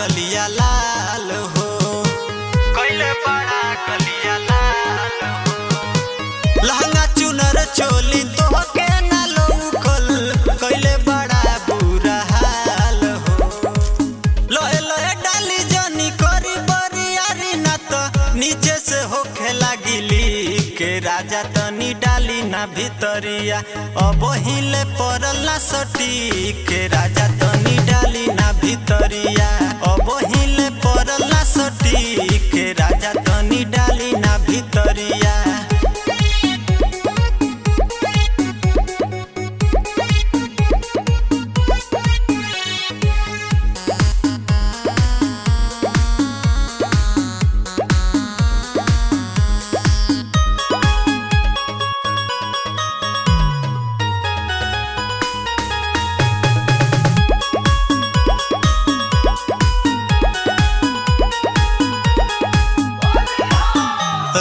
गलिया लाल हो, कैले बड़ा गलिया लाल हो। लहंगा चुनर चोली तोहके ना लौकल, कैले बड़ा बुरा हाल हो। लोए लोए डाली जनी करी बरियारी ना तो नीचे से होखे लागिली के राजा तनी डाली ना भितरिया। अब हिले पड़ल ना सटी के राजा तनी डाली ना भितरिया। अब हिले पड़ल ना सटी के राजा तनी डाली ना भितरिया।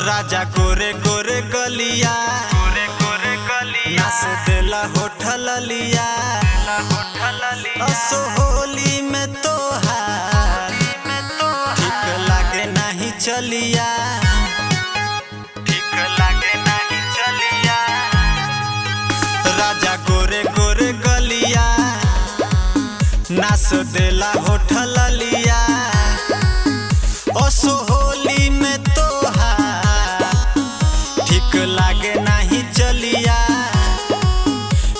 राजा गोरे गोरे गलिया, गोरे गोरे गलिया नाच देला होठल लिया, असो होली में तोहार ठीक लागे नहीं चलिया, ठीक लागे नहीं चलिया। राजा गोरे गोरे गलिया नाच देला होठल लिया, असो होली में लागे नहीं चलिया।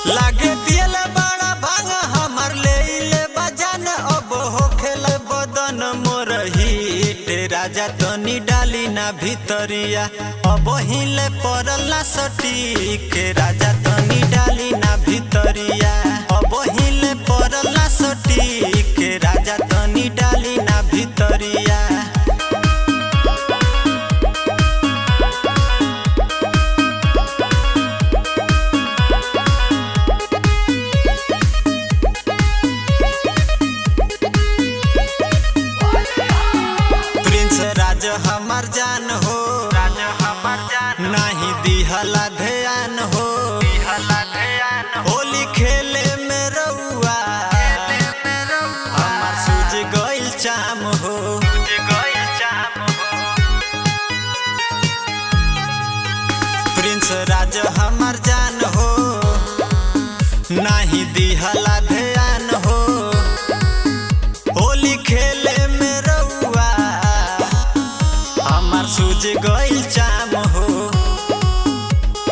लागे दियल बड़ा भांग हमर ले बजान, अब होखेल बदन मोर हिट राजा तनी डाली ना भितरिया। अब हिले पड़ल ना सटी के राजा तनी डाली ना भितरिया। अब हिले पड़ल ना सटी के राजा तनी डाली ना भितरिया। राज हमार जान हो, राज हमार जान नहीं दिहला ध्यान हो, दिहला ध्यान। होली खेले में रउआ हमार सूझ गइल चाम हो, सूझ गइल चाम हो। प्रिंस राज हमार जान हो नहीं दिहला ध्यान हो। होली खेले में सूझ गइल चाम हो।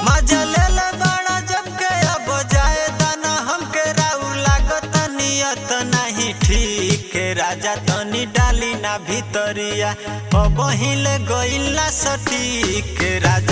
मजा ले ले बड़ा जब के अब जाए दाना हमके राउ लागत नियत नहीं ठीक के राजा तनी डाली ना भितरिया। अब हिले गइल ना सटी के राजा